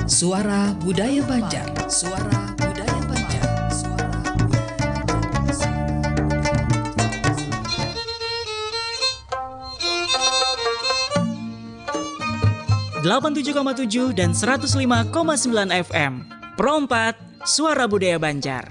Suara Budaya Banjar. Suara Budaya Banjar. Suara Budaya Banjar. 87,7 dan 105,9 FM. Pro 4, Suara Budaya Banjar.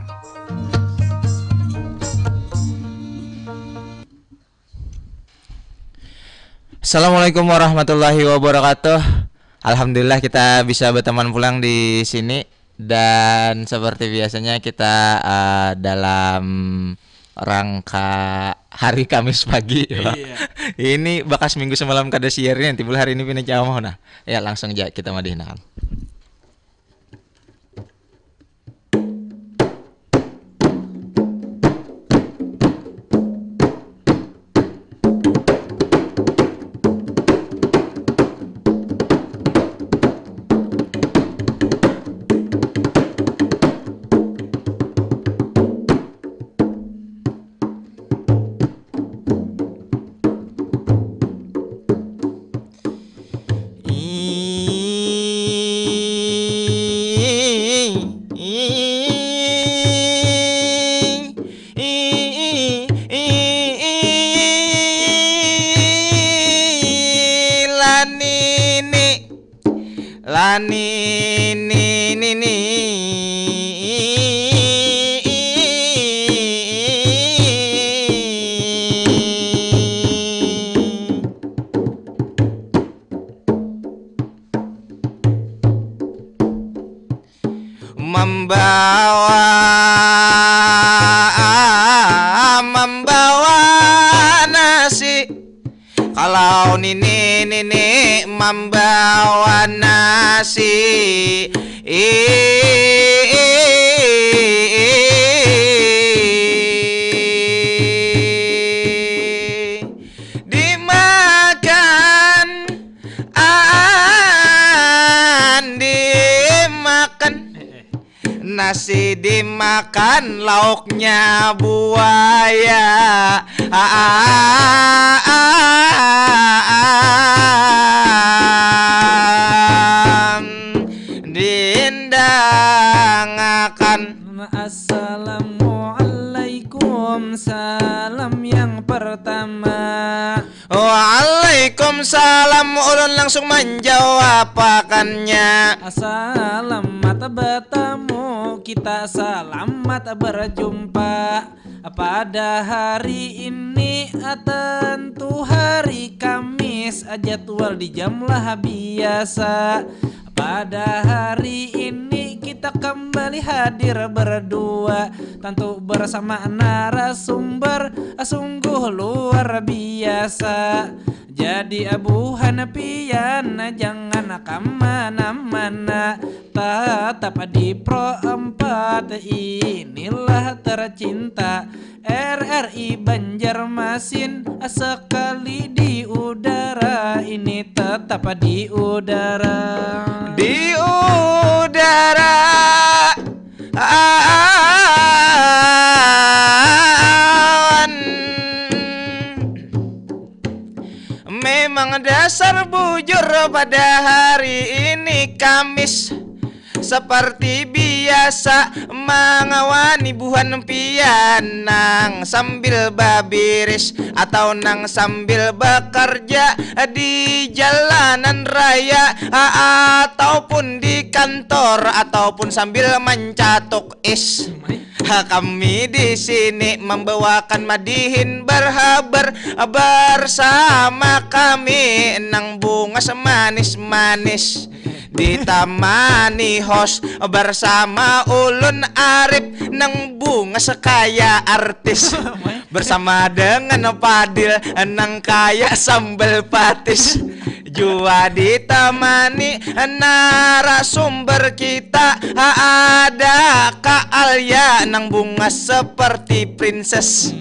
Assalamualaikum warahmatullahi wabarakatuh. Alhamdulillah kita bisa berteman pulang di sini, dan seperti biasanya kita dalam rangka hari Kamis pagi. Iya. Ini bakas minggu semalam kada siarnya nanti hari ini pindah jauh nah. Ya langsung aja kita madinah. Membawa nasi. Kalau nini membawa nasi, dimakan, dimakan nasi, dimakan lauknya buaya. Dindangakan. Assalamualaikum, salam yang pertama. Waalaikumsalam, ulun langsung menjawab akannya. Selamat bertemu, kita selamat berjumpa. Pada hari ini tentu hari Kamis, jadwal di jam lah biasa. Pada hari ini kita kembali hadir berdua, tentu bersama narasumber sungguh luar biasa. Jadi Abu Hanafian jangan kemana-mana, tetap di Pro 4. Inilah tercinta RRI Banjarmasin, sekali di udara, ini tetap di udara. Di udara memang dasar bujur pada hari ini Kamis. Seperti biasa mengawani buhan pian, nang sambil babiris atau nang sambil bekerja di jalanan raya, ataupun di kantor, ataupun sambil mencatuk is. Kami di sini membawakan madihin berhabar bersama kami, nang bunga semanis-manis. Ditamani host bersama ulun Arif, nang bunga sekaya artis. Bersama dengan Fadil nang kaya sambal patis. Jua ditemani narasumber kita, ada Kak Alia nang bunga seperti princess.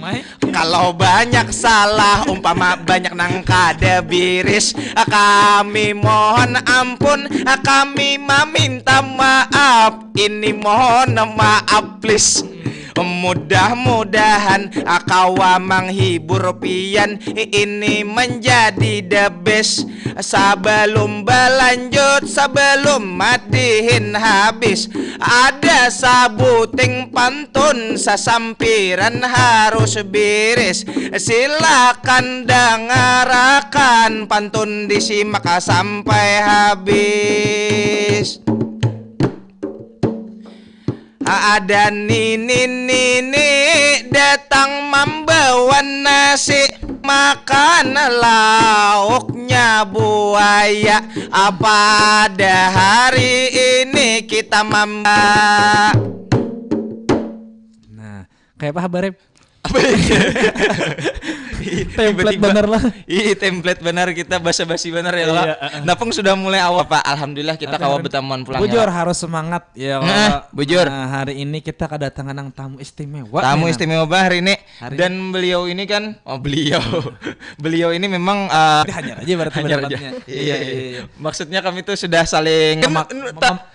Kalau banyak salah umpama banyak nang kada biris, kami mohon ampun, kami meminta maaf. Ini mohon maaf please. Mudah-mudahan kawa menghibur pian ini menjadi the best. Sebelum berlanjut, sebelum matihin habis, ada sabuting pantun sasampiran harus beres. Silakan dengarkan pantun disimak sampai habis. Ada nini datang membawa nasi, makan lauknya buaya. Pada hari ini kita mamba. Nah, kayak apa Habarep? Template bener lah. Iya, template benar, kita basa-basi benar ya Pak. Napung sudah mulai awal Pak. Alhamdulillah kita kawa bertemuan pulang. Bujur ya, harus semangat ya. Bujur. Nah, hari ini kita kedatangan yang tamu istimewa. Tamu nih, istimewa hari ini. Dan beliau ini kan, beliau ini memang hanya aja berarti hanya aja. pendapatnya. Iya. Maksudnya kami tuh sudah saling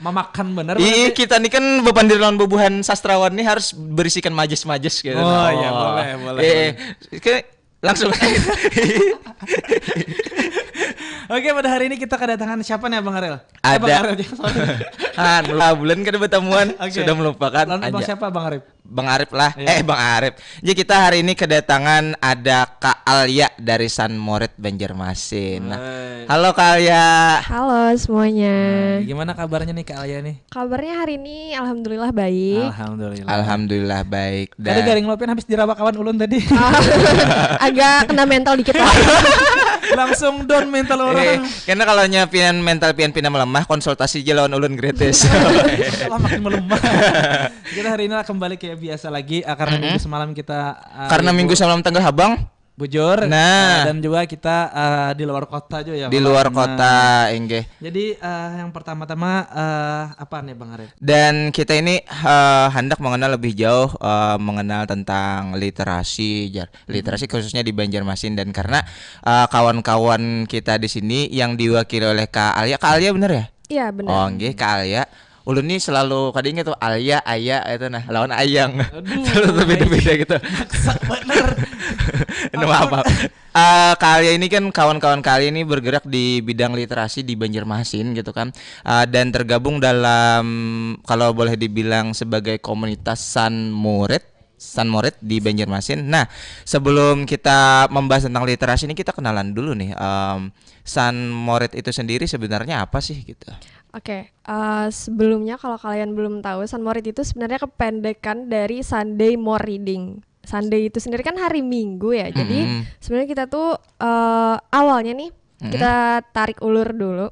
Memakan bener. Iya, kita nih kan bepandir lawan bubuhan sastrawan nih harus berisikan majes-majes gitu. Oh iya, boleh. Langsung. Oke, pada hari ini kita kedatangan siapa nih Bang Arel? Ada. Bang Arel, Bulan kada bertemuan sudah melupakan Lalu Bang aja. siapa Bang Arif? Bang Arif lah. Iya. Bang Arif. Jadi kita hari ini kedatangan ada Kak Alia dari San Morit Banjarmasin. Nah, halo Kak Alia. Halo semuanya. Gimana kabarnya nih Kak Alia nih? Kabarnya hari ini alhamdulillah baik. Alhamdulillah baik. Tadi garing lopian habis dirawak kawan ulun tadi. Agak kena mental dikit lah. Langsung down mental orang. Karena kalau nyapian mental pian melemah, konsultasi aja lawan ulun gratis. Malah makin melemah. Kita hari ini kembali kayak biasa lagi karena minggu semalam kita karena minggu semalam tanggal Habang bujur. Nah, dan juga kita di luar kota juga ya. Di luar kota, enggih. Jadi yang pertama-tama apa nih Bang Arif? Dan kita ini hendak mengenal lebih jauh mengenal tentang literasi, literasi khususnya di Banjarmasin, dan karena kawan-kawan kita di sini yang diwakili oleh Kak Alia bener ya? Iya benar. Oh, nggih Kak Alia. Ulun nih selalu kadang tuh Alia, Aya itu nah lawan Ayang. Selalu beda-beda gitu. Bener. Apa? Kak Alia ini kan kawan-kawan Kak Alia ini bergerak di bidang literasi di Banjarmasin gitu kan. Dan tergabung dalam kalau boleh dibilang sebagai komunitas San Morit di Banjarmasin. Nah, sebelum kita membahas tentang literasi ini kita kenalan dulu nih. San Morit itu sendiri sebenarnya apa sih gitu? Oke, sebelumnya kalau kalian belum tahu, San Morit itu sebenarnya kependekan dari Sunday More Reading. Sunday itu sendiri kan hari Minggu ya. Jadi sebenarnya kita tuh awalnya nih kita tarik ulur dulu.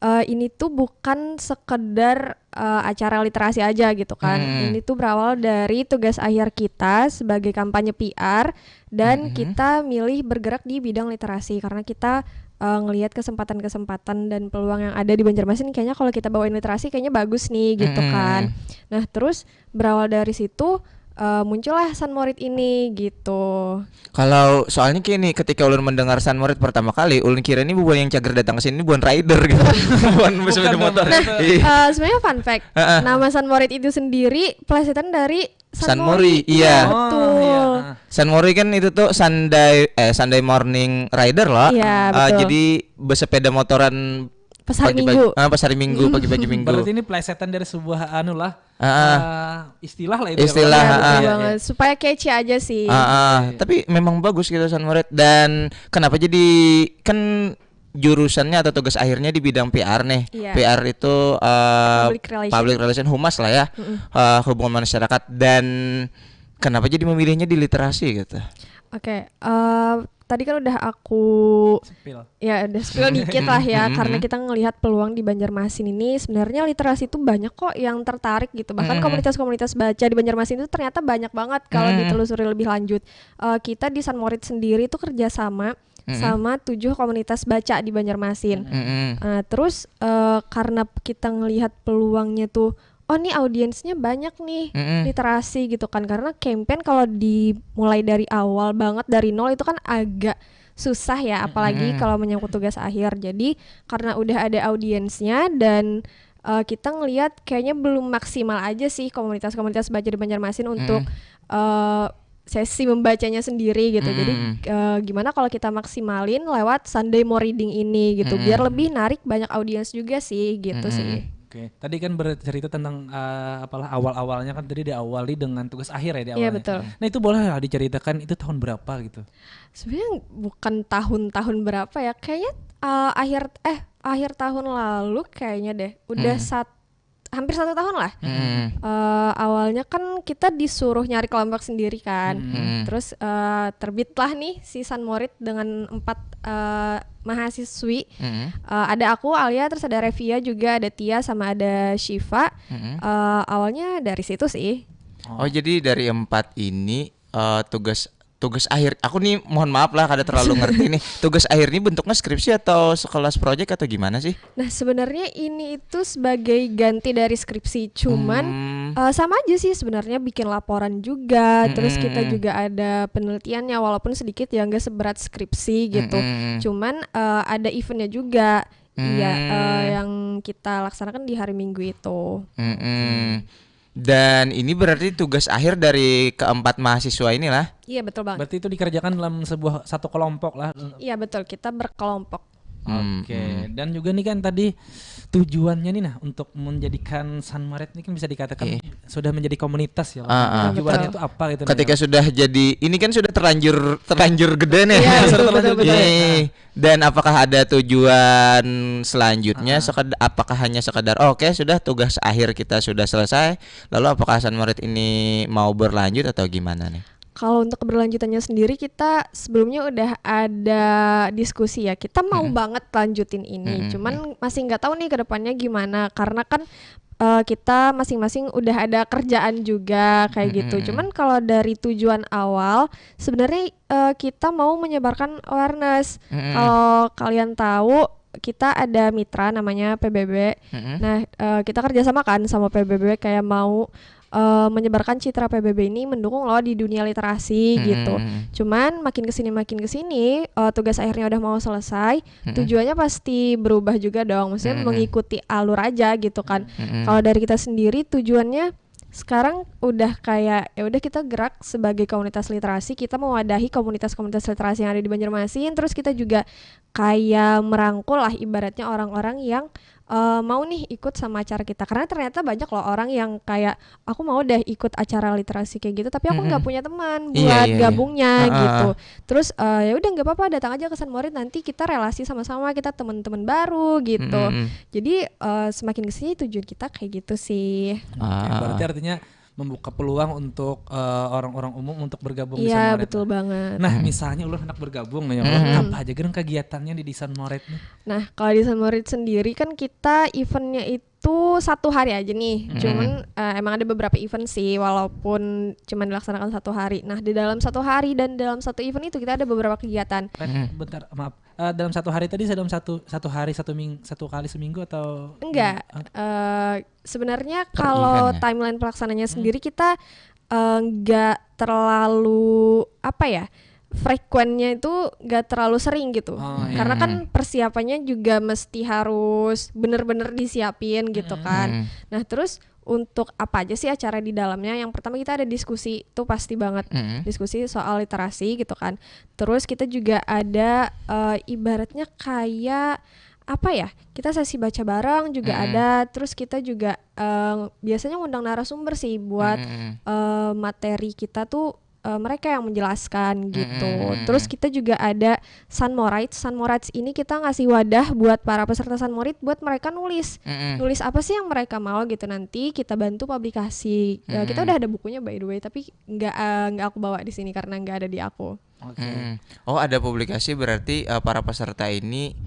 Ini tuh bukan sekedar acara literasi aja gitu kan. Ini tuh berawal dari tugas akhir kita sebagai kampanye PR dan kita milih bergerak di bidang literasi karena kita ngelihat kesempatan-kesempatan dan peluang yang ada di Banjarmasin, kayaknya kalau kita bawain literasi kayaknya bagus nih gitu kan. Nah terus berawal dari situ muncullah San Morit ini gitu. Kalau soalnya gini, ketika ulun mendengar San Morit pertama kali, ulun kira ini bukan yang cager datang ke sini, bukan rider gitu. Bukan sepeda motor. Nah, sebenarnya fun fact. Nama San Morit itu sendiri plesetan dari San Mori. Iya. Betul. San Mori kan itu tuh Sunday morning rider loh. Iya, betul. Jadi bersepeda motoran Pas hari Minggu. Pas hari Minggu, pagi-pagi Minggu. Berarti ini plesetan dari sebuah istilah lah itu. Istilah. Ya, betul banget. Supaya catchy aja sih. Tapi memang bagus gitu San Morit. Dan kenapa jadi kan jurusannya atau tugas akhirnya di bidang PR nih. Iya. PR itu Public relation humas lah ya. Hubungan masyarakat. Dan kenapa jadi memilihnya di literasi gitu? Oke, tadi kan udah aku udah spill dikit lah ya, karena kita ngelihat peluang di Banjarmasin ini sebenarnya literasi itu banyak kok yang tertarik gitu. Bahkan komunitas-komunitas baca di Banjarmasin itu ternyata banyak banget kalau ditelusuri lebih lanjut. Kita di San Morit sendiri itu kerjasama sama 7 komunitas baca di Banjarmasin. Terus karena kita ngelihat peluangnya tuh, oh nih audiensnya banyak nih literasi gitu kan, karena campaign kalau dimulai dari awal banget dari nol itu kan agak susah ya, apalagi kalau menyangkut tugas akhir. Jadi karena udah ada audiensnya dan kita ngelihat kayaknya belum maksimal aja sih komunitas-komunitas baca di Banjarmasin untuk sesi membacanya sendiri gitu. Jadi gimana kalau kita maksimalin lewat Sunday More Reading ini gitu, biar lebih narik banyak audiens juga sih gitu sih. Oke, tadi kan bercerita tentang apalah awal-awalnya kan tadi diawali dengan tugas akhir ya di awalnya. Iya betul. Nah itu boleh lah diceritakan itu tahun berapa gitu? Sebenarnya bukan tahun-tahun berapa ya, kayaknya akhir tahun lalu kayaknya deh, udah hampir 1 tahun lah. Awalnya kan kita disuruh nyari kelompok sendiri kan, terus terbitlah nih si San Morit dengan 4 mahasiswi. Ada aku, Alia, terus ada Revia juga, ada Tia sama ada Shiva. Awalnya dari situ sih. Oh jadi dari 4 ini tugas akhir, aku nih mohon maaf lah kada terlalu ngerti nih. Tugas akhir ini bentuknya skripsi atau sekelas proyek atau gimana sih? Nah sebenarnya ini itu sebagai ganti dari skripsi, cuman sama aja sih sebenarnya, bikin laporan juga, terus kita juga ada penelitiannya walaupun sedikit ya, nggak seberat skripsi gitu. Cuman ada eventnya juga, yang kita laksanakan di hari Minggu itu. Dan ini berarti tugas akhir dari keempat mahasiswa inilah. Iya betul banget. Berarti itu dikerjakan dalam satu kelompok lah. Iya betul, kita berkelompok. Oke, dan juga nih kan tadi tujuannya nih untuk menjadikan San Morit ini kan bisa dikatakan sudah menjadi komunitas ya. Tujuannya itu apa gitu? Ketika sudah jadi, ini kan sudah terlanjur gede nih. Iya, betul. Dan apakah ada tujuan selanjutnya? Apakah hanya sekedar oke sudah tugas akhir kita sudah selesai, lalu apakah San Morit ini mau berlanjut atau gimana nih? Kalau untuk keberlanjutannya sendiri, kita sebelumnya udah ada diskusi ya, kita mau banget lanjutin ini, cuman masih nggak tahu nih ke depannya gimana, karena kan kita masing-masing udah ada kerjaan juga kayak gitu. Cuman kalau dari tujuan awal sebenarnya kita mau menyebarkan awareness. Kalau kalian tahu, kita ada mitra namanya PBB. Nah kita kerjasama kan sama PBB, kayak mau menyebarkan citra PBB ini mendukung loh di dunia literasi gitu. Cuman makin kesini tugas akhirnya udah mau selesai, tujuannya pasti berubah juga dong, maksudnya mengikuti alur aja gitu kan. Kalau dari kita sendiri tujuannya sekarang udah kayak ya udah kita gerak sebagai komunitas literasi, kita mewadahi komunitas-komunitas literasi yang ada di Banjarmasin, terus kita juga kayak merangkul lah ibaratnya orang-orang yang mau nih ikut sama acara kita, karena ternyata banyak loh orang yang kayak aku mau deh ikut acara literasi kayak gitu, tapi aku nggak punya teman buat gabungnya gitu. Terus ya udah nggak apa-apa, datang aja ke San Morit, nanti kita relasi sama-sama, kita teman-teman baru gitu. Jadi semakin kesini tujuan kita kayak gitu sih. Berarti artinya membuka peluang untuk orang-orang umum untuk bergabung di San Iya Morit. betul banget. Nah misalnya ulun hendak bergabung nih, apa aja kan kegiatannya di San Morit nih? Nah kalau di San Morit sendiri kan kita eventnya itu 1 hari aja nih. Cuman emang ada beberapa event sih, walaupun cuman dilaksanakan 1 hari. Nah di dalam 1 hari dan dalam 1 event itu kita ada beberapa kegiatan. Bentar, maaf. Dalam 1 hari tadi dalam satu hari 1 kali seminggu atau enggak? Sebenarnya kalau timeline pelaksananya sendiri kita enggak terlalu frekuennya itu gak terlalu sering gitu. Karena kan persiapannya juga mesti harus bener-bener disiapin gitu kan. Nah terus untuk apa aja sih acara di dalamnya? Yang pertama kita ada diskusi, tuh pasti banget diskusi soal literasi gitu kan. Terus kita juga ada ibaratnya kayak kita sesi baca bareng juga ada. Terus kita juga biasanya ngundang narasumber sih buat materi kita tuh mereka yang menjelaskan gitu. Terus kita juga ada San Morit. San Morit ini kita ngasih wadah buat para peserta San Morit buat mereka nulis apa sih yang mereka mau gitu. Nanti kita bantu publikasi. Kita udah ada bukunya by the way, tapi nggak aku bawa di sini karena nggak ada di aku. Oh ada publikasi, berarti para peserta ini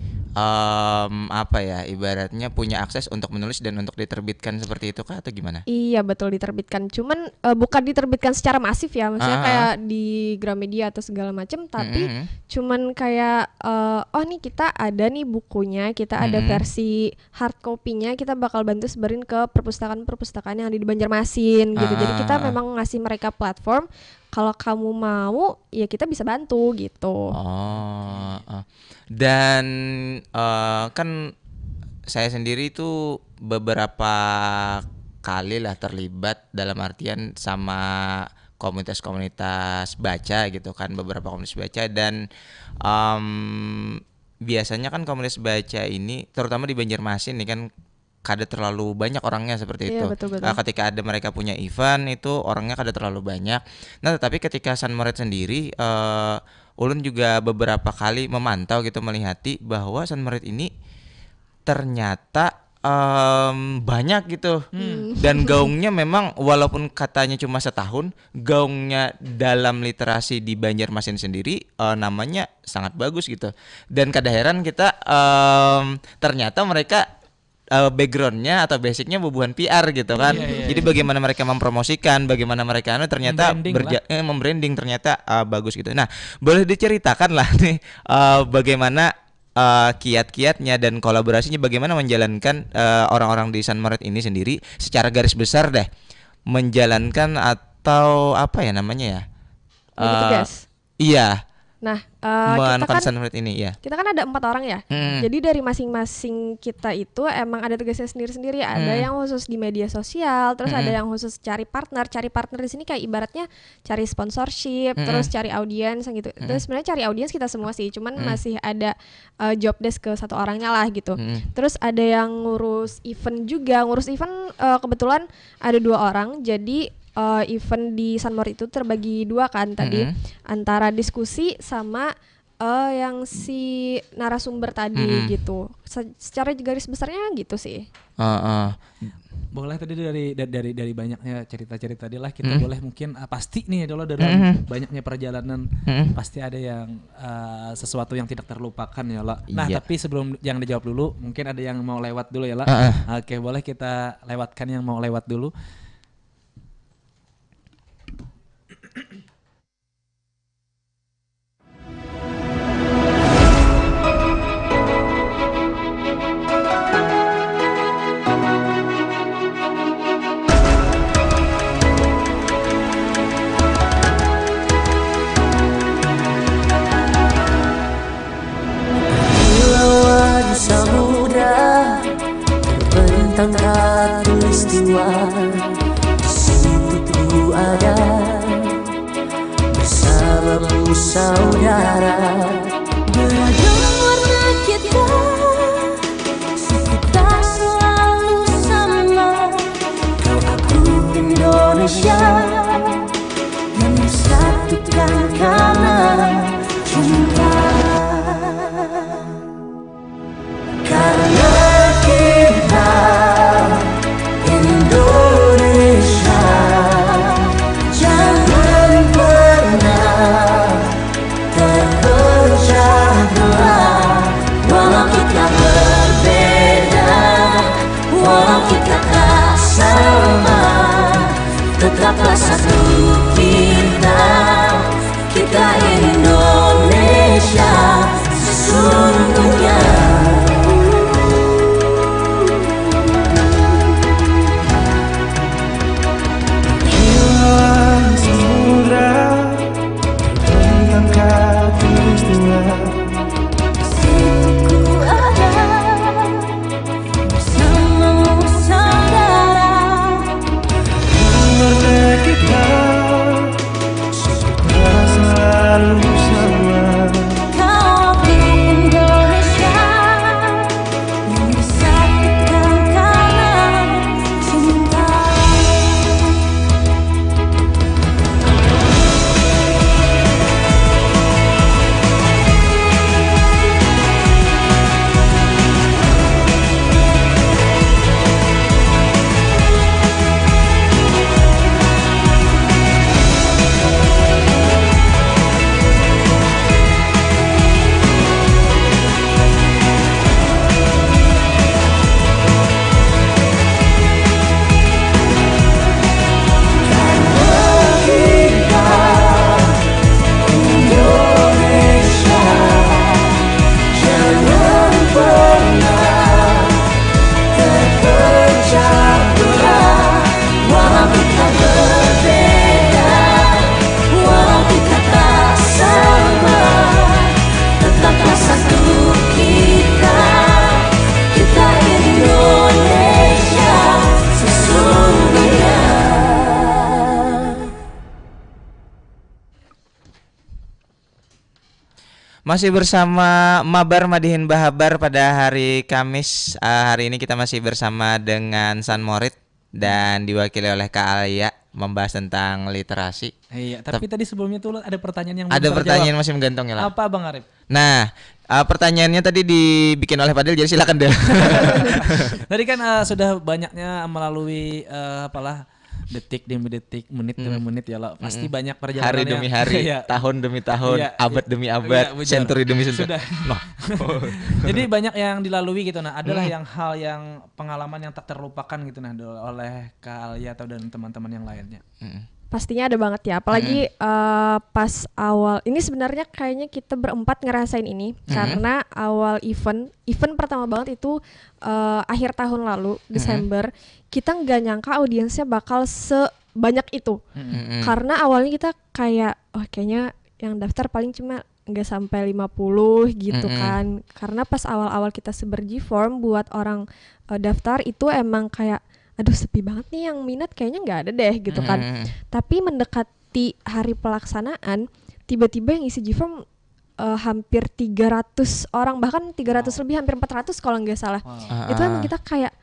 ibaratnya punya akses untuk menulis dan untuk diterbitkan seperti itu kah atau gimana? Iya betul, diterbitkan, cuman bukan diterbitkan secara masif ya, maksudnya kayak di Gramedia atau segala macam, tapi cuman kayak nih kita ada nih bukunya, kita ada versi hard copy-nya, kita bakal bantu sebarin ke perpustakaan-perpustakaan yang ada di Banjarmasin gitu. Jadi kita memang ngasih mereka platform, kalau kamu mau ya kita bisa bantu gitu. Dan kan saya sendiri itu beberapa kali lah terlibat dalam artian sama komunitas-komunitas baca gitu kan, beberapa komunitas baca dan biasanya kan komunitas baca ini terutama di Banjarmasin nih kan kada terlalu banyak orangnya seperti itu. Betul. Ketika ada mereka punya event itu orangnya kada terlalu banyak. Nah tetapi ketika Sunmoret sendiri ulun juga beberapa kali memantau gitu melihati bahwa Sunmoret ini ternyata banyak gitu dan gaungnya memang walaupun katanya cuma setahun, gaungnya dalam literasi di Banjarmasin sendiri namanya sangat bagus gitu dan kada heran kita ternyata mereka backgroundnya atau basicnya bubuhan PR gitu kan. Jadi bagaimana mereka mempromosikan, bagaimana mereka ternyata membranding ternyata bagus gitu. Nah boleh diceritakan lah nih bagaimana kiat-kiatnya dan kolaborasinya, bagaimana menjalankan orang-orang di Sunmoret ini sendiri secara garis besar deh menjalankan atau apa ya namanya ya tugas. Iya. Nah, mengenalkan Sunmoret ini ya. Kita kan ada 4 orang ya. Jadi dari masing-masing kita itu emang ada tugasnya sendiri-sendiri. Ada yang khusus di media sosial, terus ada yang khusus cari partner. Cari partner di sini kayak ibaratnya cari sponsorship, terus cari audiens gitu. Terus sebenarnya cari audiens kita semua sih, cuman masih ada job desk ke 1 orangnya lah gitu. Terus ada yang ngurus event juga. Ngurus event kebetulan ada 2 orang. Jadi event di Sunmoret itu terbagi 2 kan tadi, antara diskusi sama yang si narasumber tadi gitu. Secara garis besarnya gitu sih. Boleh tadi dari banyaknya cerita-cerita dia lah kita boleh mungkin pasti nih dulu dalam banyaknya perjalanan pasti ada yang sesuatu yang tidak terlupakan ya lah. Nah tapi sebelum yang dijawab dulu mungkin ada yang mau lewat dulu ya lah. Oke boleh kita lewatkan yang mau lewat dulu. Samudra terbentang khatulistiwa, di situ ada bersamamu saudara. Beragam warna kita, suku tak selalu sama. Kau aku Indonesia yang disatukan karena cinta. Karena kita Indonesia, jangan pernah terbelah. Masih bersama Mabar Madihin Bahabar pada hari Kamis. Hari ini kita masih bersama dengan San Morit dan diwakili oleh Kak Alia membahas tentang literasi. Iya, tapi tadi sebelumnya tuh ada pertanyaan yang Ada belum pertanyaan terjawab. masih menggantung ya lah. Apa Bang Arif? Nah, pertanyaannya tadi dibikin oleh Fadil, jadi silakan Del. Tadi kan sudah banyaknya melalui detik demi detik, menit demi menit ya lo. Pasti banyak perjalanan Hari demi hari, Iya. tahun demi tahun, Iya, abad iya. demi Iya, abad, benar. century demi century. Sudah. Noh. Jadi banyak yang dilalui gitu. Nah, adalah yang hal yang pengalaman yang tak terlupakan gitu nah oleh Kak Alia atau dan teman-teman yang lainnya. Pastinya ada banget ya, apalagi pas awal ini sebenarnya kayaknya kita berempat ngerasain ini karena awal event pertama banget itu akhir tahun lalu Desember, kita nggak nyangka audiensnya bakal sebanyak itu. Karena awalnya kita kayak kayaknya yang daftar paling cuma nggak sampai 50 gitu kan, karena pas awal-awal kita sebar G-Form buat orang daftar itu emang kayak aduh sepi banget nih yang minat, kayaknya nggak ada deh gitu kan. Tapi mendekati hari pelaksanaan tiba-tiba yang isi G-Form hampir 300 orang, bahkan 300 lebih, hampir 400 kalau nggak salah. Itu emang kita kayak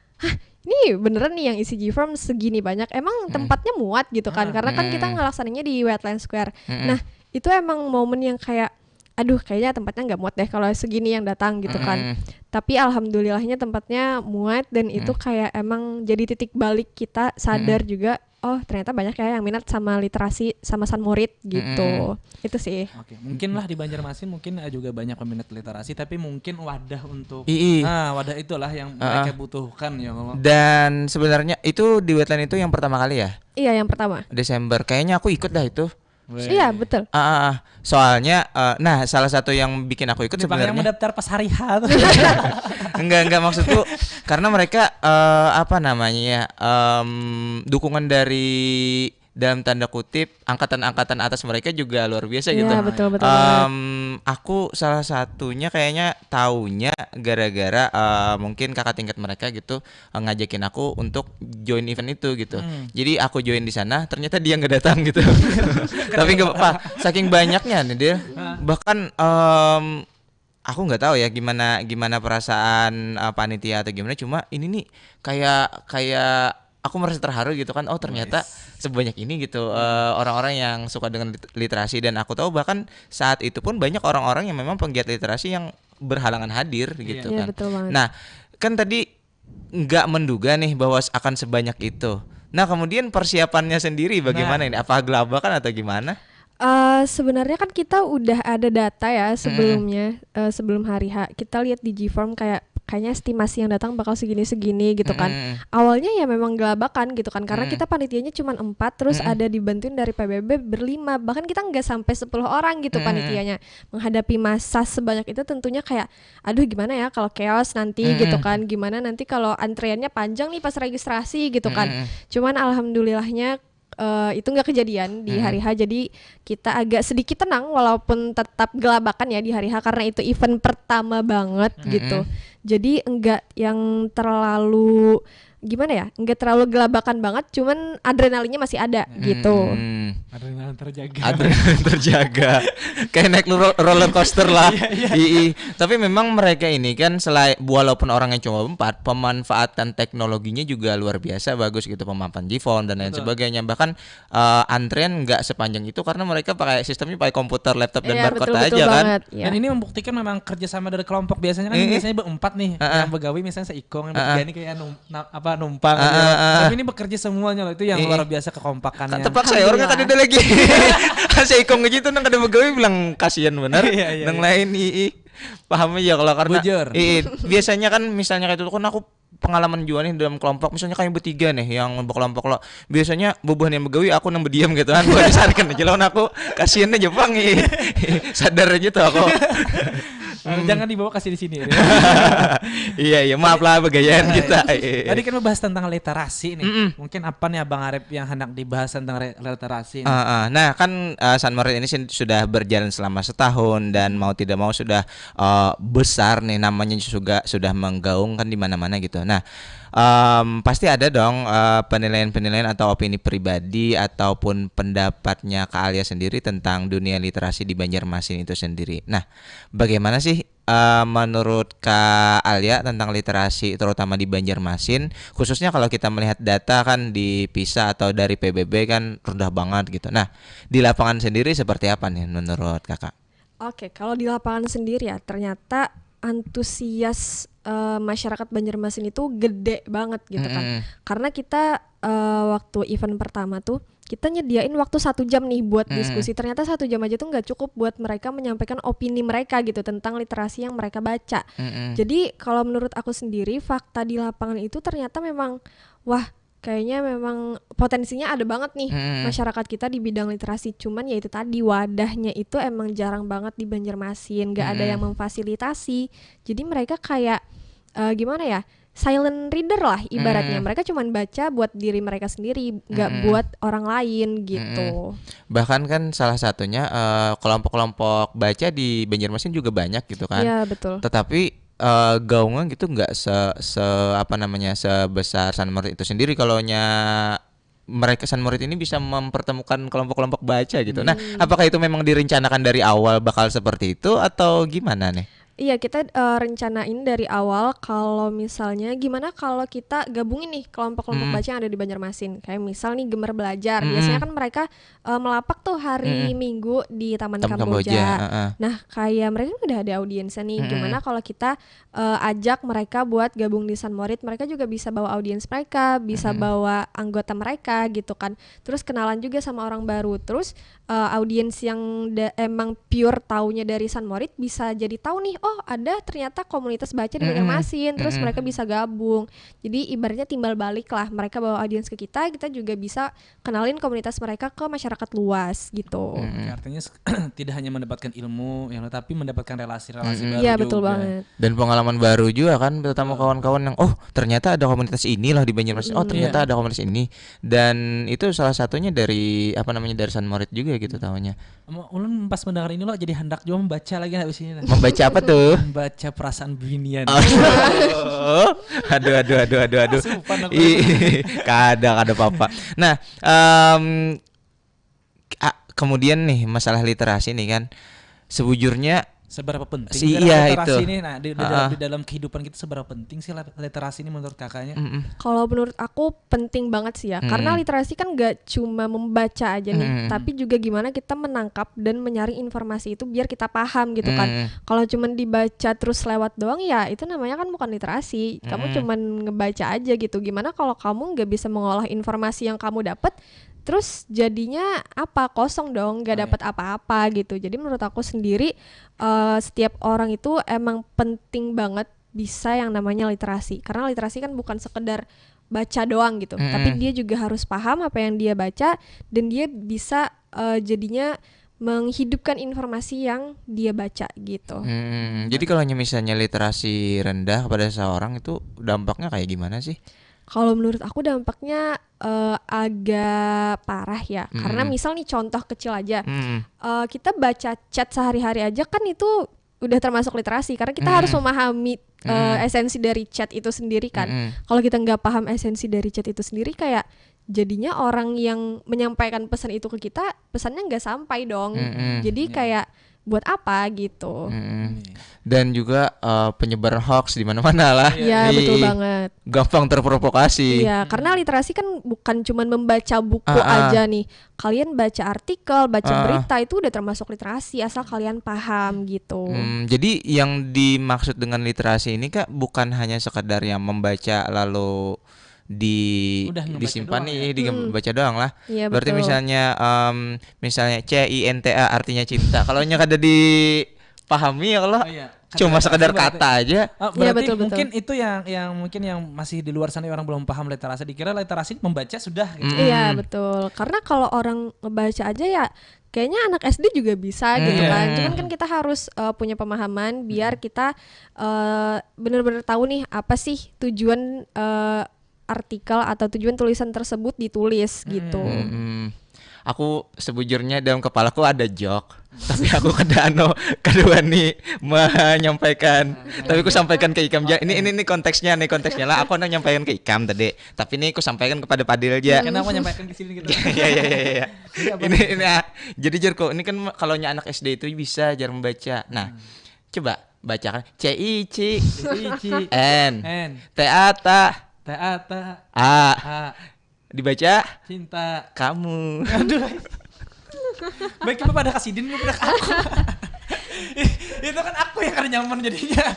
ini beneran nih yang isi G-Form segini banyak, emang tempatnya muat gitu kan, karena kan kita ngelaksananya di Wetland Square. Nah itu emang momen yang kayak aduh kayaknya tempatnya nggak muat deh kalau segini yang datang gitu kan. Tapi alhamdulillahnya tempatnya muat dan itu kayak emang jadi titik balik kita sadar juga, oh ternyata banyak ya yang minat sama literasi sama San Morit gitu. Itu sih. Oke, mungkin lah di Banjarmasin mungkin juga banyak peminat literasi, tapi mungkin wadah untuk wadah itulah yang mereka butuhkan ya Allah. Dan sebenarnya itu di Wetland itu yang pertama kali ya? Iya yang pertama. Desember. Kayaknya aku ikut dah itu. Iya betul. Soalnya nah salah satu yang bikin aku ikut Bang yang sebenarnya mendaftar pas hari H tuh. enggak maksudku karena mereka dukungan dari dalam tanda kutip angkatan-angkatan atas mereka juga luar biasa gitu. Iya betul. Aku salah satunya kayaknya taunya gara-gara mungkin kakak tingkat mereka gitu ngajakin aku untuk join event itu gitu. Jadi aku join di sana, ternyata dia nggak datang gitu. Tapi nggak apa, saking banyaknya nih dia. Bahkan aku nggak tahu ya gimana perasaan panitia atau gimana. Cuma ini nih kayak aku merasa terharu gitu kan, oh ternyata sebanyak ini gitu orang-orang yang suka dengan literasi. Dan aku tahu bahkan saat itu pun banyak orang-orang yang memang penggiat literasi yang berhalangan hadir gitu kan. Betul banget. Nah kan tadi nggak menduga nih bahwa akan sebanyak itu. Nah kemudian persiapannya sendiri bagaimana ini? Apa gelabakan atau gimana? Sebenarnya kan kita udah ada data ya sebelumnya, sebelum hari H kita lihat di G-Form kayaknya estimasi yang datang bakal segini gitu kan. Awalnya ya memang gelabakan gitu kan, karena kita panitianya cuma 4, terus ada dibantuin dari PBB berlima, bahkan kita nggak sampai 10 orang gitu panitianya. Menghadapi masa sebanyak itu tentunya kayak aduh gimana ya kalau chaos nanti gitu kan, gimana nanti kalau antreannya panjang nih pas registrasi gitu kan. Cuman alhamdulillahnya itu nggak kejadian di hari H, jadi kita agak sedikit tenang walaupun tetap gelabakan ya di hari H karena itu event pertama banget gitu. Jadi enggak yang terlalu gimana ya, enggak terlalu gelabakan banget, cuman adrenalinnya masih ada gitu. Adrenalin terjaga. Kayak naik roller coaster lah. Tapi memang mereka ini kan walaupun orangnya cuma 4, pemanfaatan teknologinya juga luar biasa bagus gitu, pemapan G-Phone dan lain sebagainya. Bahkan antrean nggak sepanjang itu karena mereka pakai sistemnya pakai komputer, laptop dan barcode aja kan. Ya. Dan ini membuktikan memang kerjasama dari kelompok. Biasanya kan biasanya berempat nih, yang begawi misalnya seikong, yang bertiga ini kayak numpang gitu. Tapi ini bekerja semuanya loh, itu yang luar biasa kekompakannya. Terpaksa ya orangnya tadi ada lagi. Saya ikong gitu nang kada begawi bilang kasihan benar. Nang lain paham aja kalau karena biasanya kan misalnya kayak itu kan aku pengalaman juga nih dalam kelompok, misalnya kayak bertiga nih yang berkelompok lo, biasanya bebuhan yang begawi aku nang berdiam gitu kan, buat disarikan aja lawan aku kasihan aja Jepang sadar aja tuh aku. Jangan dibawa kasih di sini. Iya maaf lah begayaan kita. Tadi kan membahas tentang literasi nih. Mungkin apa nih Abang Arif yang hendak dibahas tentang literasi ini? Nah kan San Moritz ini sudah berjalan selama setahun dan mau tidak mau sudah besar nih, namanya juga sudah menggaungkan di mana-mana gitu. Nah pasti ada dong penilaian-penilaian atau opini pribadi ataupun pendapatnya Kak Alia sendiri tentang dunia literasi di Banjarmasin itu sendiri. Nah, bagaimana sih menurut Kak Alia tentang literasi terutama di Banjarmasin, khususnya kalau kita melihat data kan di PISA atau dari PBB kan rendah banget gitu. Nah, di lapangan sendiri seperti apa nih menurut Kakak? Oke, kalau di lapangan sendiri ya ternyata antusias masyarakat Banjarmasin itu gede banget gitu kan. Karena kita waktu event pertama tuh kita nyediain waktu 1 jam nih buat diskusi. Ternyata 1 jam aja tuh nggak cukup buat mereka menyampaikan opini mereka gitu tentang literasi yang mereka baca. Jadi kalau menurut aku sendiri fakta di lapangan itu ternyata memang kayaknya memang potensinya ada banget nih masyarakat kita di bidang literasi. Cuman ya itu tadi wadahnya itu emang jarang banget di Banjarmasin, nggak ada yang memfasilitasi. Jadi mereka kayak gimana ya, silent reader lah ibaratnya. Mereka cuman baca buat diri mereka sendiri, nggak buat orang lain gitu. Bahkan kan salah satunya kelompok-kelompok baca di Banjarmasin juga banyak gitu kan. Iya betul. Tetapi gaungan gitu nggak sebesar San Moritz itu sendiri. Kalau mereka San Moritz ini bisa mempertemukan kelompok-kelompok baca gitu. Nah, apakah itu memang direncanakan dari awal bakal seperti itu atau gimana nih? Iya, kita rencanain dari awal kalau misalnya gimana kalau kita gabungin nih kelompok-kelompok baca yang ada di Banjarmasin. Kayak misal nih Gemar Belajar. Biasanya kan mereka melapak tuh hari Minggu di Taman Kamboja. Nah, kayak mereka udah ada audiensnya nih. Gimana kalau kita ajak mereka buat gabung di San Moritz. Mereka juga bisa bawa audiens mereka, bisa bawa anggota mereka gitu kan. Terus kenalan juga sama orang baru. Terus audiens yang emang pure taunya dari San Moritz bisa jadi tahu nih, oh ada ternyata komunitas baca di Banjarmasin, terus mereka bisa gabung. Jadi ibaratnya timbal balik lah, mereka bawa audiens ke kita juga bisa kenalin komunitas mereka ke masyarakat luas gitu. Artinya tidak hanya mendapatkan ilmu yang tapi mendapatkan relasi-relasi baru Iya juga. betul banget. Dan pengalaman baru juga kan, bertemu kawan-kawan yang ternyata ada komunitas ini loh di Banjarmasin. Ternyata ada komunitas ini. Dan itu salah satunya dari dari San Moritz juga gitu tahunya. Ulun pas mendengar ini loh jadi hendak juga membaca lagi habis ini. Membaca apa tuh? Membaca Perasaan Binian. Aduh. Kadang ada papa. Nah, kemudian nih masalah literasi nih kan, sebujurnya seberapa penting itu. literasi ini? Nah, di dalam kehidupan kita seberapa penting sih literasi ini menurut kakaknya? Kalau menurut aku penting banget sih ya, karena literasi kan gak cuma membaca aja nih, tapi juga gimana kita menangkap dan menyaring informasi itu biar kita paham gitu kan. Kalau cuma dibaca terus lewat doang ya itu namanya kan bukan literasi, kamu cuma ngebaca aja gitu. Gimana kalau kamu gak bisa mengolah informasi yang kamu dapat, terus jadinya kosong dong, gak dapat apa-apa gitu. Jadi menurut aku sendiri setiap orang itu emang penting banget bisa yang namanya literasi. Karena literasi kan bukan sekedar baca doang gitu, tapi dia juga harus paham apa yang dia baca dan dia bisa jadinya menghidupkan informasi yang dia baca gitu. Jadi kalau misalnya literasi rendah pada seseorang itu dampaknya kayak gimana sih? Kalau menurut aku dampaknya agak parah ya. Karena misal nih contoh kecil aja, kita baca chat sehari-hari aja kan itu udah termasuk literasi. Karena kita harus memahami esensi dari chat itu sendiri kan. Kalau kita nggak paham esensi dari chat itu sendiri, kayak jadinya orang yang menyampaikan pesan itu ke kita, pesannya nggak sampai dong. Jadi kayak buat apa gitu. Dan juga penyebaran hoax di mana-mana lah. Iya betul banget. Gampang terprovokasi. Iya, karena literasi kan bukan cuma membaca buku aja nih. Kalian baca artikel, baca berita itu udah termasuk literasi asal kalian paham gitu. Jadi yang dimaksud dengan literasi ini Kak bukan hanya sekedar yang membaca lalu disimpan nih, dibaca doang lah. Iya, berarti betul. misalnya CINTA artinya cinta. Kalau nya kada dipahami ya kalau cuma sekedar kata aja. Berarti betul, betul. mungkin itu yang mungkin yang masih di luar sana orang belum paham literasi. Dikira literasi membaca sudah gitu. Iya betul. Karena kalau orang ngebaca aja ya kayaknya anak SD juga bisa gitu kan. Cuman kan kita harus punya pemahaman biar kita benar-benar tahu nih apa sih tujuan artikel atau tujuan tulisan tersebut ditulis gitu. Aku sebujurnya dalam kepalaku ada joke, tapi aku kedua nih menyampaikan. Tapi aku sampaikan ke Ikam aja. Ini konteksnya lah. Aku nyampaikan ke Ikam tadi, tapi ini aku sampaikan kepada Padil aja. Kenapa menyampaikan ke sini gitu? Iya. Ini jadi Jerko, ini kan kalau anak SD itu bisa jar membaca. Nah, coba bacakan C-I-C N T-A-T A dibaca Cinta. kamu. Aduh. Baik kita pada kasidin lu pada aku. Itu kan aku yang kada nyaman jadinya.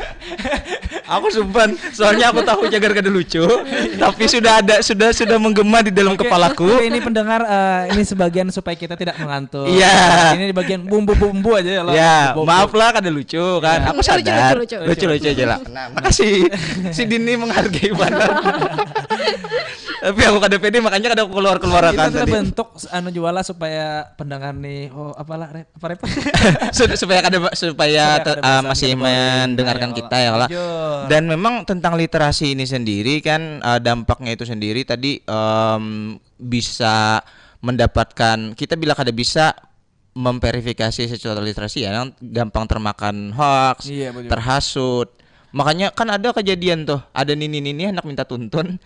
Aku sumpah, soalnya aku tahu jagar kada lucu, tapi sudah menggema di dalam kepalaku. Oke, ini pendengar ini sebagian supaya kita tidak mengantuk. Iya. Ini di bagian bumbu-bumbu aja ya. Ya, maaf lah kada lucu kan. Aku sadar. Lucu. Lucu aja lah. Nah, makasih. Si Dini menghargai banget. Tapi aku kada pede makanya kada keluar Kita kan tadi. bentuk juala supaya pendengar nih rep. supaya kada bosan, masih kada boring. mendengarkan Ayo, kita ya lah. jujur. Dan memang tentang literasi ini sendiri kan dampaknya itu sendiri tadi bisa mendapatkan kita bila kada bisa memverifikasi sesuatu literasi ya gampang termakan hoax, Iya, betul. terhasut. Makanya kan ada kejadian tuh, ada nini anak minta tuntun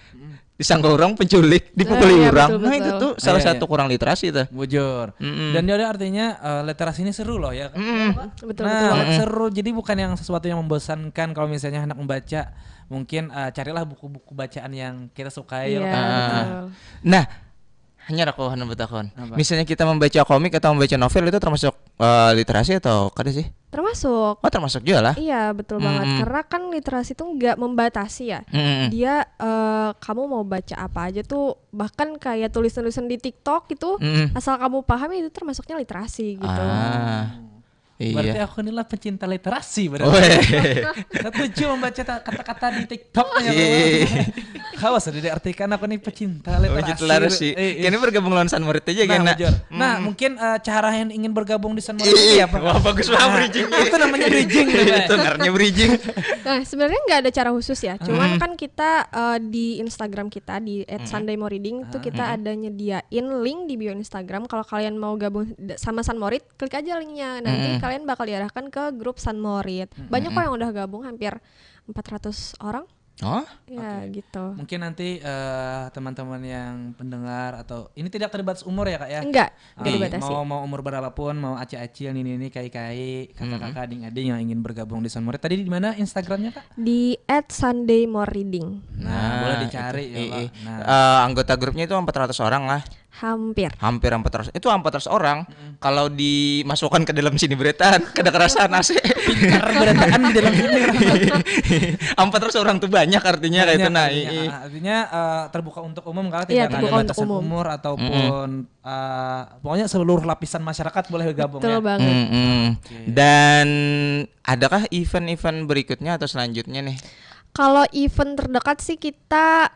disangka orang penculik, dipukuli Iya, orang. betul, Nah itu betul. tuh salah Iya, satu kurang literasi tuh. Bujur. Dan jadi artinya literasi ini seru loh ya. Betul. Seru. Jadi bukan yang sesuatu yang membosankan kalau misalnya anak membaca. Mungkin carilah buku-buku bacaan yang kita sukai. Iya, ya. betul. Nah, hanya aku hanya betakon. Misalnya kita membaca komik atau membaca novel itu termasuk literasi atau kada sih? Termasuk. Oh, termasuk juga lah. Iya betul banget karena kan literasi itu nggak membatasi ya. Dia kamu mau baca apa aja tuh bahkan kayak tulisan-tulisan di TikTok itu asal kamu paham itu termasuknya literasi gitu. Berarti Iya. aku inilah pencinta literasi berarti. Weh. Setuju membaca kata-kata di TikTok ya. Kau sudah diartikan aku nih pecinta literasi. Ini bergabung lawan San Murid aja kan. Bujur. Nah, mungkin cara yang ingin bergabung di San Murid ini apa? Wah, bagus banget bridging. Itu namanya bridging. Itu ngarannya bridging. Nah sebenarnya nggak ada cara khusus ya. Cuman kan kita di Instagram kita di @sundaymorreading tuh kita ada nyediain link di bio Instagram. Kalau kalian mau gabung sama San Morid, klik aja linknya. Nanti kalian bakal diarahkan ke grup San Morid. Banyak kok yang udah gabung, hampir 400 orang. Oh? Ya gitu. Mungkin nanti teman-teman yang pendengar atau ini tidak terbatas umur ya Kak ya? Enggak dibatasi. Mau umur berapapun, mau acil-acil, ini kai-kai, kakak-kakak, adik-adik yang ingin bergabung di San Morid. Tadi di mana Instagramnya Kak? Di @sundaymorreading. Nah, boleh dicari ya Pak. Nah, Anggota grupnya itu 400 orang lah. Hampir 400. Itu 400 orang. Kalau dimasukkan ke dalam sini beretan, kada kerasaan AC. pintar berantakan di dalam sini. 400 orang tuh banyak artinya kayak itu nah. Artinya terbuka untuk umum kalau Iya, tidak ada terbuka untuk batasan umum. umur ataupun pokoknya seluruh lapisan masyarakat boleh bergabung betul ya. banget. Dan adakah event-event berikutnya atau selanjutnya nih? Kalau event terdekat sih kita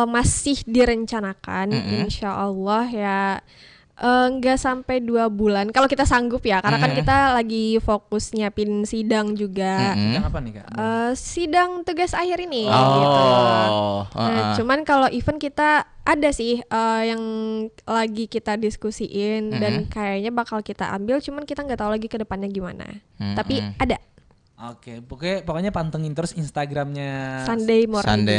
masih direncanakan, insya Allah ya nggak sampai 2 bulan. Kalau kita sanggup ya, karena kan kita lagi fokus nyiapin sidang juga. Sidang apa nih Kak? Sidang tugas akhir ini. Oh, Gitu. heeh. Nah, cuman kalau event kita ada sih yang lagi kita diskusiin dan kayaknya bakal kita ambil, cuman kita nggak tahu lagi ke depannya gimana. Tapi ada. Oke, pokoknya pantengin terus Instagramnya Sunday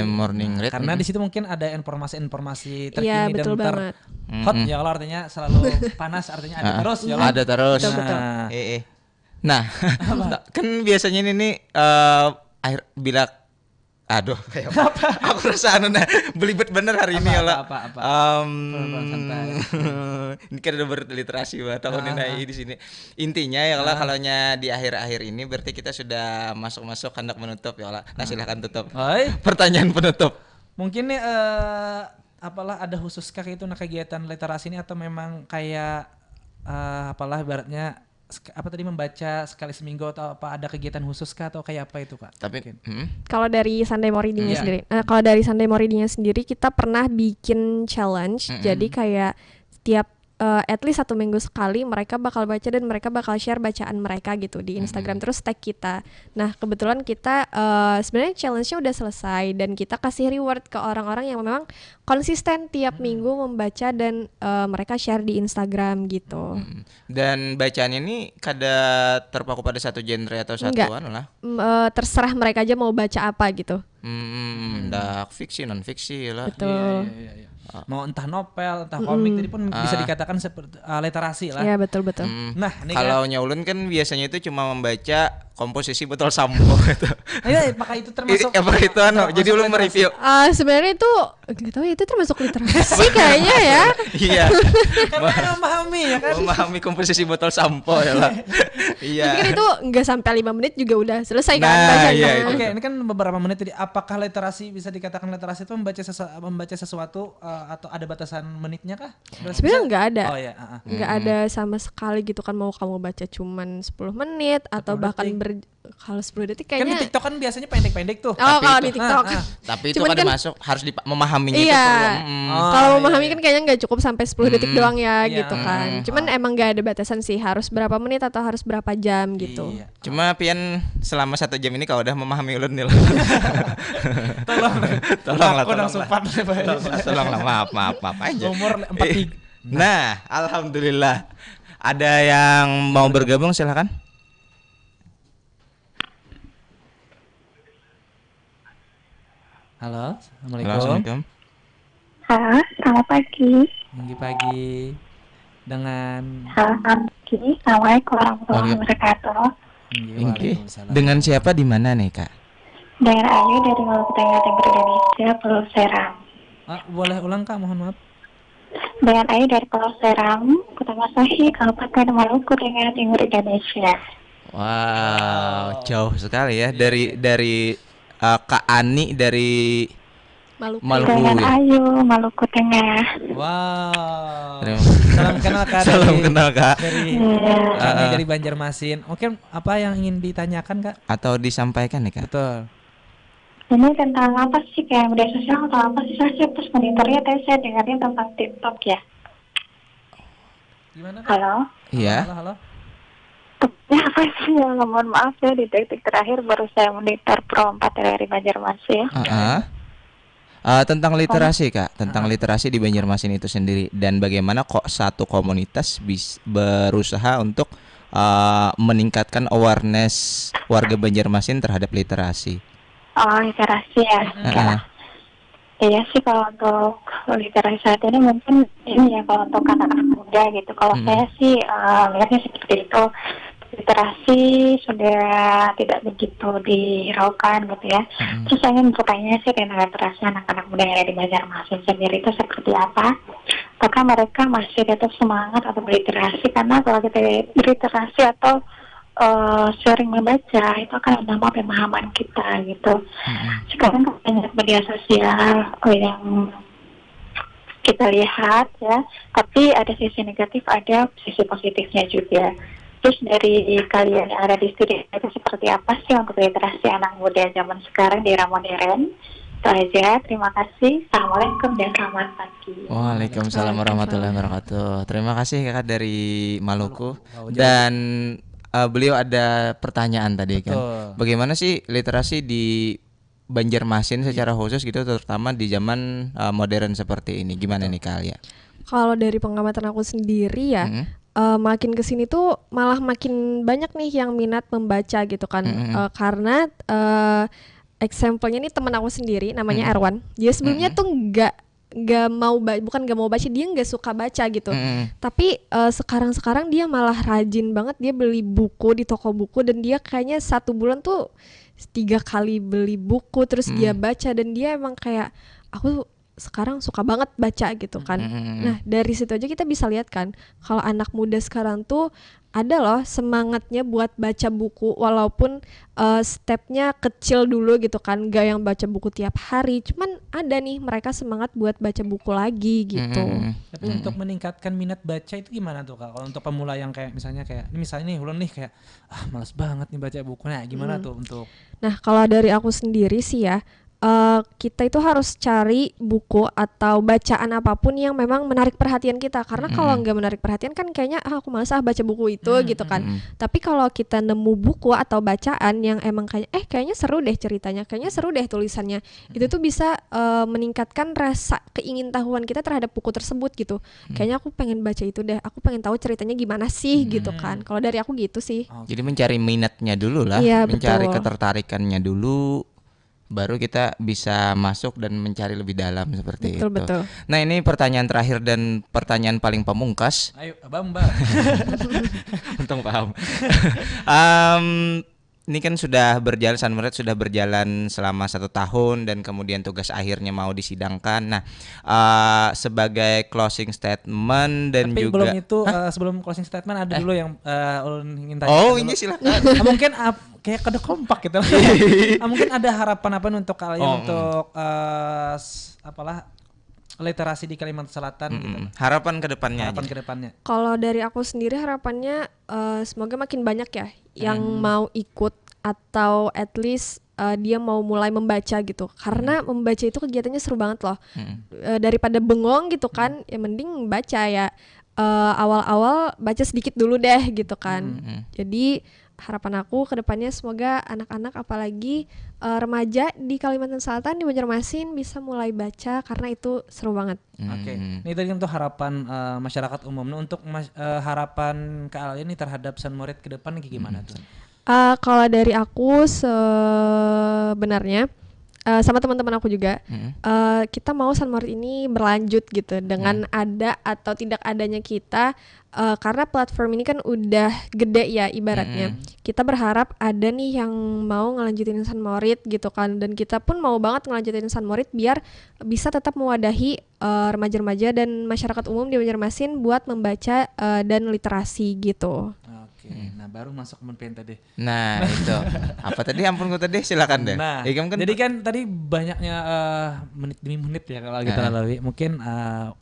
Morning. Read. karena di situ mungkin ada informasi-informasi terkini Iya, dan betul banget. hot ya kalau artinya selalu panas artinya ada terus ya lah. Ada terus. Betul. Nah, kan biasanya ini akhir bila aduh kayak aku rasa belibet bener hari ini ya lah. Apa? Santai. Ini kan udah berliterasi tahun ini di sini. Intinya ya lah kalaunya di akhir-akhir ini berarti kita sudah masuk hendak menutup ya lah. Nah, silakan tutup. Oi, Pertanyaan penutup. mungkin nih apalah ada khusus kah itu kegiatan literasi ini atau memang kayak apalah ibaratnya apa tadi membaca sekali seminggu atau apa ada kegiatan khusus kah atau kayak apa itu Kak? Tapi Mungkin. Kalau dari Sunday More Reading-nya Iya. sendiri, kalau dari Sunday More Reading-nya sendiri kita pernah bikin challenge. Jadi kayak tiap at least 1 minggu sekali mereka bakal baca dan mereka bakal share bacaan mereka gitu di Instagram, terus tag kita. Nah kebetulan kita sebenarnya challenge-nya udah selesai dan kita kasih reward ke orang-orang yang memang konsisten tiap minggu membaca dan mereka share di Instagram gitu. dan bacaan ini kada terpaku pada satu genre atau Enggak. satuan lah. Terserah mereka aja mau baca apa gitu. Dark fiksi, non fiksi lah. Betul. Iya. Mau entah novel, entah komik, tadi pun bisa dikatakan seperti literasi lah. Iya betul-betul. Nah, ini Kalau Nyaulun kan biasanya itu cuma membaca komposisi botol sampo gitu. iya, apakah itu termasuk Apa itu jadi ulun mereview. Sebenarnya itu nggak tahu ya, itu termasuk literasi kayaknya ya. Iya. Karena memahami ya kan. Memahami komposisi botol sampo ya lah. Iya. Tapi kan itu nggak sampai 5 menit juga udah selesai kan Nah, bacanya. iya, itu. Oke, ini kan beberapa menit tadi. Apakah literasi bisa dikatakan literasi itu membaca sesuatu atau ada batasan menitnya kah? Sebenarnya nggak ada. Oh ya, Nggak ada sama sekali gitu kan, mau kamu baca cuman 10 menit atau 10 bahkan detik. kalau 10 detik Kan di kayaknya. TikTok kan biasanya pendek-pendek tuh. Oh, kalau di TikTok. Tapi itu Cuman kada kan- masuk harus memahaminya itu Iya. perlu. Kalau iya, memahami iya. kan kayaknya nggak cukup sampai 10 detik doang ya Iya. gitu kan. Cuman emang nggak ada batasan sih, harus berapa menit atau harus berapa jam gitu. Iya. Cuma pian selama 1 jam ini kau udah memahami ulun nih lah. Tolonglah, Aku udah tolonglah. sempat. Tolonglah, maaf aja. Umur 43. Nah, alhamdulillah. Ada yang mau bergabung silakan. Halo, Assalamualaikum. Assalamualaikum. Halo, selamat pagi. Pagi dengan Selamat pagi. Assalamualaikum warahmatullahi wabarakatuh. Waalaikumsalam. Dengan siapa di mana nih, Kak? Dengan Ayu dari Maluku Tengah Timur Indonesia, Pulau Seram. Boleh ulang Kak, mohon maaf. Dengan Ayu dari Pulau Seram, Kota Masahi, Kabupaten Maluku Tengah Timur Indonesia. Wow, jauh sekali ya dari Kak Ani dari Maluku. Maluku Dengan ya. Ayu, Maluku Tengah. Wow. Terima- Salam kenal Kak. Salam kenal, Kak. Dari Iya. kami dari Banjarmasin. Mungkin apa yang ingin ditanyakan Kak? Atau disampaikan nih, Kak? Betul. Ini tentang apa sih, kayak media sosial atau apa sih? Saya terus monitornya, tapi saya dengarnya tentang TikTok ya. Gimana Kak? Halo? Iya. Halo. Ya, apa sih yang mohon maaf ya, di detik terakhir baru saya monitor Pro 4 dari Banjarmasin. Tentang literasi, Kak, tentang literasi di Banjarmasin itu sendiri dan bagaimana kok satu komunitas berusaha untuk meningkatkan awareness warga Banjarmasin terhadap literasi. Oh, literasi ya. Ya. Iya sih, kalau untuk literasi saat ini mungkin ini ya, kalau untuk anak-anak muda gitu. Kalau saya sih melihatnya seperti itu. Literasi sudah tidak begitu dihiraukan gitu ya. Terus saya ingin bertanya sih tentang literasi anak-anak muda yang ada di Banjarmasin sendiri itu seperti apa? Apakah mereka masih tetap semangat atau berliterasi? Karena kalau kita berliterasi atau sering membaca itu akan menambah pemahaman kita gitu. Sekarang kan banyak media sosial yang kita lihat ya, tapi ada sisi negatif, ada sisi positifnya juga. Terus dari kalian yang ada di studio itu seperti apa sih untuk literasi anak muda zaman sekarang di era modern? Itu aja, terima kasih. Assalamualaikum dan selamat pagi. Waalaikumsalam warahmatullahi wabarakatuh. Terima kasih Kakak dari Maluku. Dan beliau ada pertanyaan tadi kan. Bagaimana sih literasi di Banjarmasin secara khusus gitu, terutama di zaman modern seperti ini? Gimana nih kalian? Kalau dari pengamatan aku sendiri ya, makin kesini tuh malah makin banyak nih yang minat membaca gitu kan. Karena example-nya nih teman aku sendiri namanya Erwan. Dia sebelumnya tuh nggak mau bukan nggak mau baca, dia nggak suka baca gitu. Tapi sekarang dia malah rajin banget, dia beli buku di toko buku dan dia kayaknya 1 bulan tuh 3 kali beli buku terus dia baca, dan dia emang kayak aku sekarang suka banget baca gitu kan. Nah dari situ aja kita bisa lihat kan kalau anak muda sekarang tuh ada loh semangatnya buat baca buku walaupun stepnya kecil dulu gitu kan, gak yang baca buku tiap hari, cuman ada nih mereka semangat buat baca buku lagi gitu. Tapi untuk meningkatkan minat baca itu gimana tuh Kak? Kalau untuk pemula yang kayak misalnya nih Hulun nih kayak malas banget nih baca buku, nah gimana tuh untuk? Nah kalau dari aku sendiri sih ya, kita itu harus cari buku atau bacaan apapun yang memang menarik perhatian kita, karena kalau nggak menarik perhatian kan kayaknya aku malas baca buku itu gitu kan. Tapi kalau kita nemu buku atau bacaan yang emang kayaknya seru deh ceritanya, kayaknya seru deh tulisannya, itu tuh bisa meningkatkan rasa keingintahuan kita terhadap buku tersebut gitu. Kayaknya aku pengen baca itu deh, aku pengen tahu ceritanya gimana sih gitu kan. Kalau dari aku gitu sih. Jadi mencari minatnya dulu lah, Iya, mencari betul. ketertarikannya dulu, baru kita bisa masuk dan mencari lebih dalam seperti Betul, itu. betul. Nah ini pertanyaan terakhir dan pertanyaan paling pamungkas. Ayo Mbak. Untung paham. Ini kan sudah berjalan, Sunmerit sudah berjalan selama 1 tahun dan kemudian tugas akhirnya mau disidangkan. Nah, sebagai closing statement dan Tapi juga belum itu sebelum closing statement ada dulu yang Ulun ingin tanya. Oh, dulu. ini silakan. Mungkin kayak kode kompak gitu. Mungkin ada harapan apa untuk kalian untuk literasi di Kalimantan Selatan gitu. Harapan ke depannya Harapan aja. ke depannya. Kalau dari aku sendiri harapannya semoga makin banyak ya yang mau ikut atau at least dia mau mulai membaca gitu, karena membaca itu kegiatannya seru banget loh. Daripada bengong gitu kan, ya mending baca ya. Awal-awal baca sedikit dulu deh gitu kan. Jadi harapan aku ke depannya semoga anak-anak apalagi remaja di Kalimantan Selatan, di Banjarmasin bisa mulai baca karena itu seru banget. Oke. Ini tadi untuk harapan masyarakat umum. Nah, untuk harapan kalian nih terhadap Sunmerit ke depan kayak gimana tuh? Kalau dari aku sebenarnya sama teman-teman aku juga kita mau Sunmerit ini berlanjut gitu dengan ada atau tidak adanya kita, karena platform ini kan udah gede ya ibaratnya. Kita berharap ada nih yang mau ngelanjutin Sunmerit gitu kan, dan kita pun mau banget ngelanjutin Sunmerit biar bisa tetap mewadahi remaja-remaja dan masyarakat umum di Banjarmasin buat membaca dan literasi gitu. Oke. Nah, baru masuk ke tadi. Nah, itu. Apa tadi? Ampun gua tadi, silakan deh. Nah, jadi kan tadi banyaknya menit demi menit ya kalau kita lalui. Mungkin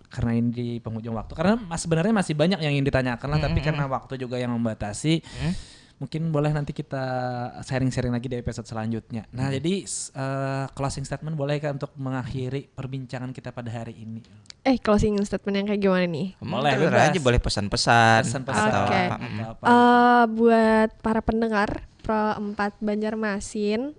karena ini di penghujung waktu. Karena sebenarnya masih banyak yang ingin ditanyakan lah, tapi karena waktu juga yang membatasi. Mungkin boleh nanti kita sharing-sharing lagi di episode selanjutnya. Nah, jadi closing statement boleh kan untuk mengakhiri perbincangan kita pada hari ini? Closing statement yang kayak gimana nih? Boleh, Boleh bebas. aja, boleh pesan-pesan. Pesan-pesan. Atau Oke. apa. Buat para pendengar Pro 4 Banjarmasin,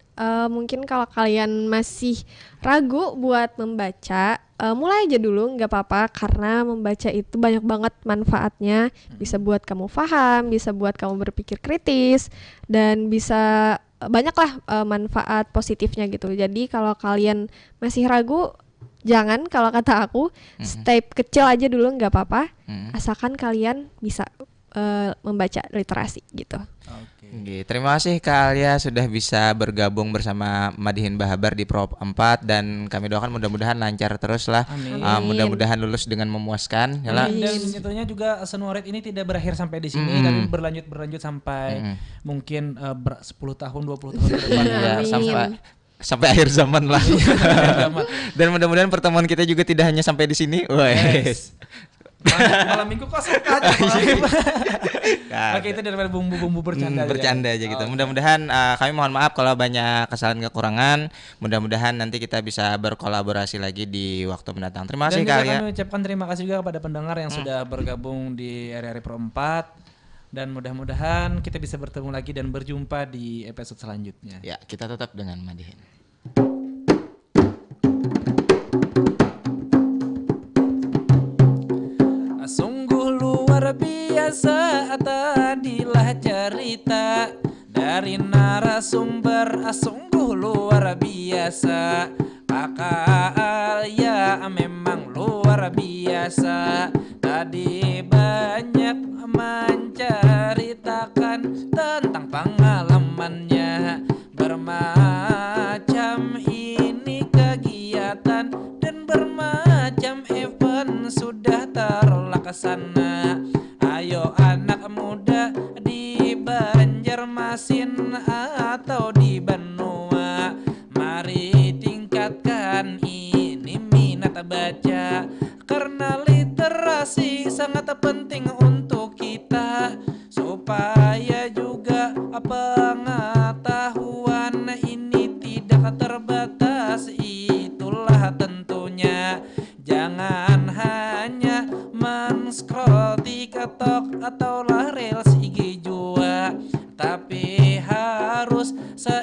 mungkin kalau kalian masih ragu buat membaca, mulai aja dulu, nggak apa-apa, karena membaca itu banyak banget manfaatnya. Bisa buat kamu paham, bisa buat kamu berpikir kritis, dan bisa banyaklah manfaat positifnya gitu. Jadi kalau kalian masih ragu, jangan, kalau kata aku step kecil aja dulu, nggak apa-apa, asalkan kalian bisa membaca literasi gitu. Oke, terima kasih Kak Alia sudah bisa bergabung bersama Madihin Bahabar di Pro 4 dan kami doakan mudah-mudahan lancar terus lah. Amin. Mudah-mudahan lulus dengan memuaskan. Yalah. Dan tentunya juga Sunmerit ini tidak berakhir sampai di sini, tapi berlanjut sampai mungkin 10 tahun, 20 tahun ke depan. Iya, Amin. sampai akhir zaman lah. Dan mudah-mudahan pertemuan kita juga tidak hanya sampai di sini. Wes. Malam minggu kosong aja. Oke, itu daripada bumbu-bumbu bercanda. Bercanda aja gitu. Mudah-mudahan kami mohon maaf kalau banyak kesalahan kekurangan. Mudah-mudahan nanti kita bisa berkolaborasi lagi di waktu mendatang. Terima kasih Dan juga kalian. kami ucapkan terima kasih juga kepada pendengar yang sudah bergabung di RRI Pro 4. Dan mudah-mudahan kita bisa bertemu lagi dan berjumpa di episode selanjutnya. Ya, kita tetap dengan Madihin. Sungguh luar biasa tadilah cerita dari narasumber, sungguh luar biasa. Kakak Alia memang luar biasa. Tadi banyak menceritakan tentang pengalamannya. Bermacam ini kegiatan dan bermacam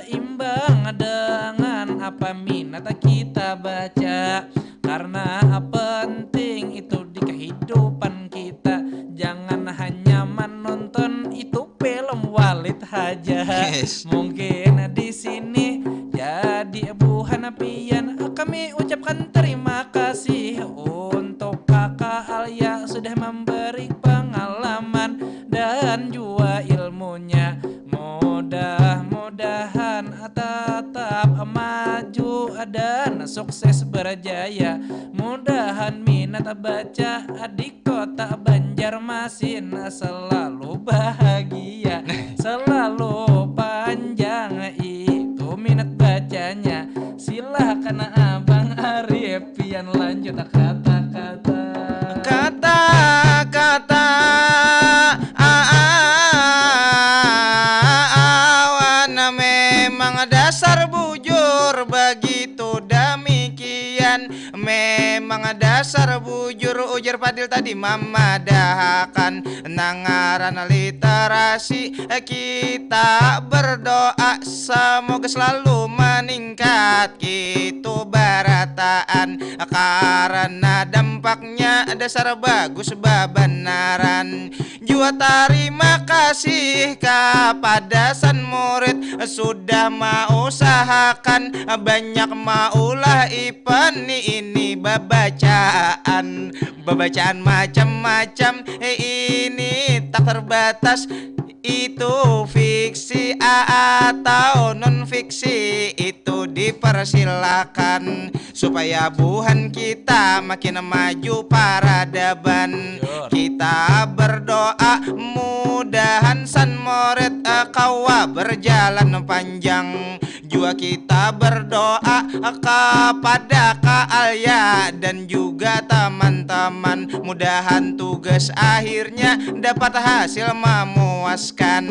seimbang dengan apa minat kita baca. Karena penting itu di kehidupan kita. Jangan hanya menonton itu film Walid Haja. Yes. Mungkin di sini jadi Bu Hanapian kami ucapkan terima kasih untuk Kakak Alia sudah memberi pengalaman dan juga ilmunya. Mudah-mudahan tetap maju dan sukses berjaya. Mudahan minat baca di kota Banjarmasin selalu bahagia, selalu panjang itu minat bacanya. Silakan Abang Arif Pian lanjut kata-kata. Kata-kata awan memang dasar bujur, begitu demikian memang dasar bujur. Ujar Fadil tadi memadahakan nangaran literasi. Kita berdoa semoga selalu meningkat gitu barataan, karena dampaknya dasar bagus bebenaran. Jua terima kasih kepada san murid sudah mau usahakan banyak maulah ipan ini babacaan macam-macam. Ini tak terbatas, itu fiksi atau non fiksi itu dipersilakan supaya buhan kita makin maju peradaban. Kita berdoa mudahan san murid kawa berjalan panjang. Juga kita berdoa kepada Kak Alia dan juga teman-teman, mudahan tugas akhirnya dapat hasil memuaskan.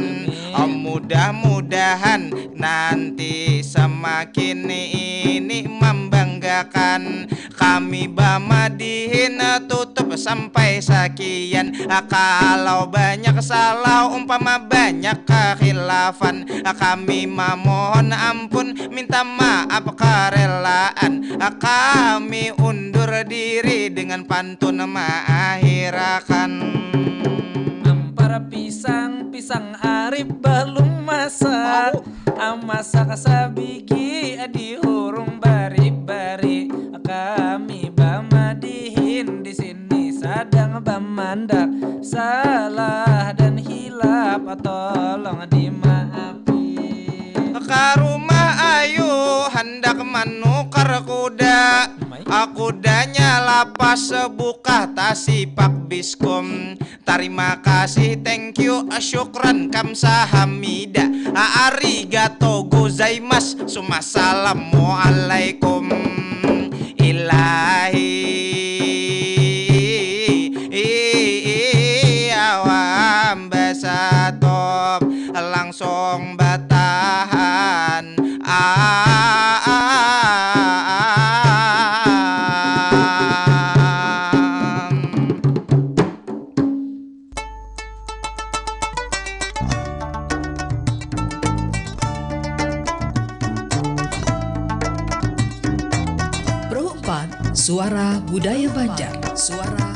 Mudah-mudahan nanti semakin ini membanggakan. Kami Bamadihin tutup sampai sekian. Kalau banyak salah umpama banyak kekhilafan, kami memohon ampun minta maaf kerelaan. Kami undur diri dengan pantun mengakhirkan. Ampar pisang Arif belum masak, masak sabigi di hurung bari-bari. Kami Bamadihin di sini sedang bamandak, salah dan hilap tolong dimaafi. Ke rumah ayu hendak menukar kuda, kudanya lapas buka tasipak biskum. Terima kasih, thank you, syukran, kamsahamida, arigato gozaimasu, assalamualaikum. Ilahi awam basatop langsung batahan. Pro 4 Suara Budaya Banjar. Suara